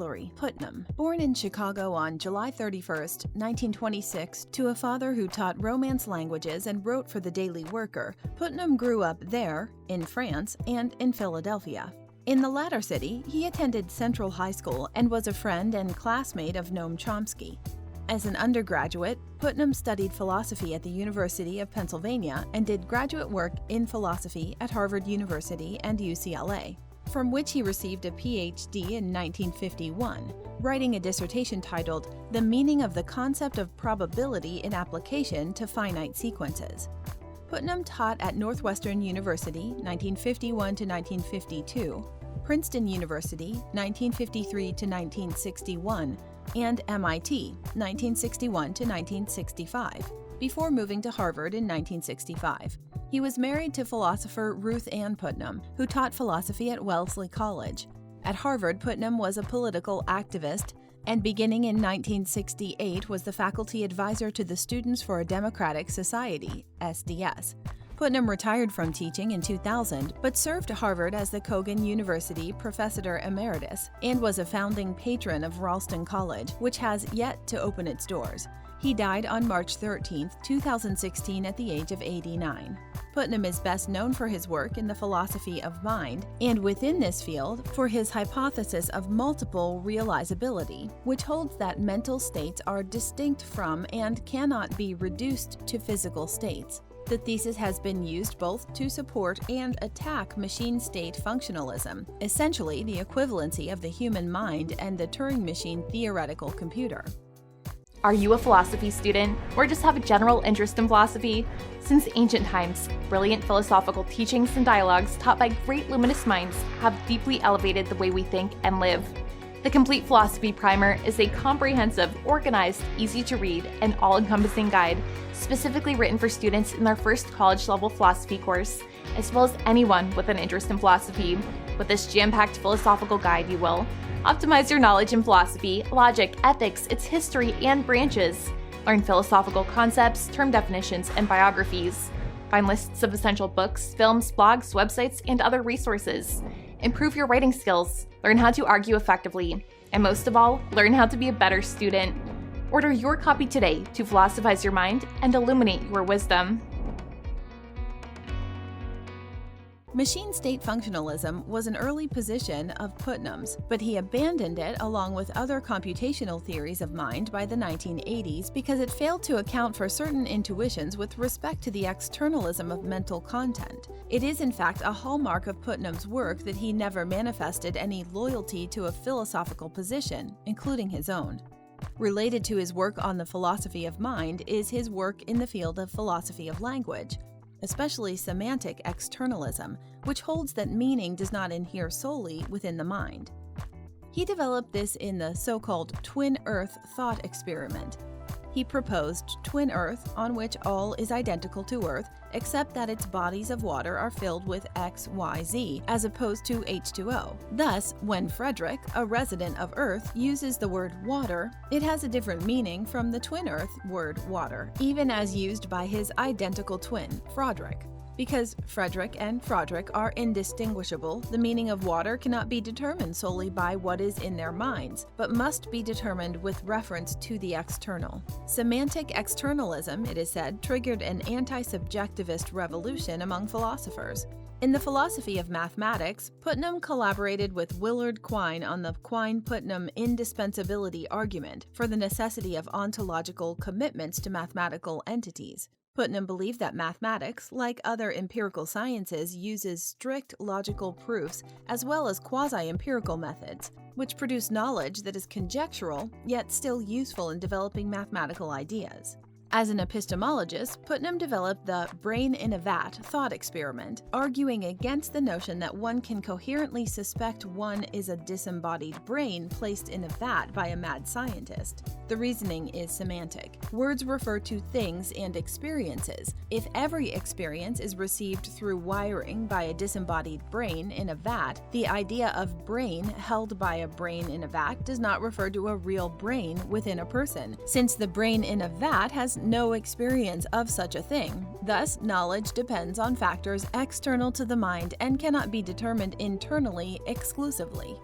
Hilary Putnam. Born in Chicago on July 31, 1926, to a father who taught Romance languages and wrote for the Daily Worker, Putnam grew up there, in France, and in Philadelphia. In the latter city, he attended Central High School and was a friend and classmate of Noam Chomsky. As an undergraduate, Putnam studied philosophy at the University of Pennsylvania and did graduate work in philosophy at Harvard University and UCLA, from which he received a Ph.D. in 1951, writing a dissertation titled The Meaning of the Concept of Probability in Application to Finite Sequences. Putnam taught at Northwestern University 1951 to 1952, Princeton University 1953 to 1961, and MIT 1961 to 1965, before moving to Harvard in 1965. He was married to philosopher Ruth Ann Putnam, who taught philosophy at Wellesley College. At Harvard, Putnam was a political activist, and beginning in 1968 was the faculty advisor to the Students for a Democratic Society, SDS. Putnam retired from teaching in 2000, but served Harvard as the Kogan University Professor Emeritus and was a founding patron of Ralston College, which has yet to open its doors. He died on March 13, 2016 at the age of 89. Putnam is best known for his work in the philosophy of mind, and within this field, for his hypothesis of multiple realizability, which holds that mental states are distinct from and cannot be reduced to physical states. The thesis has been used both to support and attack machine state functionalism, essentially the equivalency of the human mind and the Turing machine theoretical computer. Are you a philosophy student or just have a general interest in philosophy? Since ancient times, brilliant philosophical teachings and dialogues taught by great luminous minds have deeply elevated the way we think and live. The Complete Philosophy Primer is a comprehensive, organized, easy-to-read, and all-encompassing guide specifically written for students in their first college-level philosophy course, as well as anyone with an interest in philosophy. With this jam-packed philosophical guide, you will optimize your knowledge in philosophy, logic, ethics, its history, and branches. Learn philosophical concepts, term definitions, and biographies. Find lists of essential books, films, blogs, websites, and other resources. Improve your writing skills. Learn how to argue effectively. And most of all, learn how to be a better student. Order your copy today to philosophize your mind and illuminate your wisdom. Machine state functionalism was an early position of Putnam's, but he abandoned it along with other computational theories of mind by the 1980s because it failed to account for certain intuitions with respect to the externalism of mental content. It is in fact a hallmark of Putnam's work that he never manifested any loyalty to a philosophical position, including his own. Related to his work on the philosophy of mind is his work in the field of philosophy of language, especially semantic externalism, which holds that meaning does not inhere solely within the mind. He developed this in the so-called twin Earth thought experiment. He proposed twin Earth on which all is identical to Earth, except that its bodies of water are filled with X, Y, Z, as opposed to H2O. Thus, when Frederick, a resident of Earth, uses the word water, it has a different meaning from the twin Earth word water, even as used by his identical twin, Frederick. Because Frederick and Frederick are indistinguishable, the meaning of water cannot be determined solely by what is in their minds, but must be determined with reference to the external. Semantic externalism, it is said, triggered an anti-subjectivist revolution among philosophers. In the philosophy of mathematics, Putnam collaborated with Willard Quine on the Quine-Putnam indispensability argument for the necessity of ontological commitments to mathematical entities. Putnam believed that mathematics, like other empirical sciences, uses strict logical proofs as well as quasi-empirical methods, which produce knowledge that is conjectural, yet still useful in developing mathematical ideas. As an epistemologist, Putnam developed the brain in a vat thought experiment, arguing against the notion that one can coherently suspect one is a disembodied brain placed in a vat by a mad scientist. The reasoning is semantic. Words refer to things and experiences. If every experience is received through wiring by a disembodied brain in a vat, the idea of brain held by a brain in a vat does not refer to a real brain within a person, since the brain in a vat has no experience of such a thing. Thus, knowledge depends on factors external to the mind and cannot be determined internally exclusively.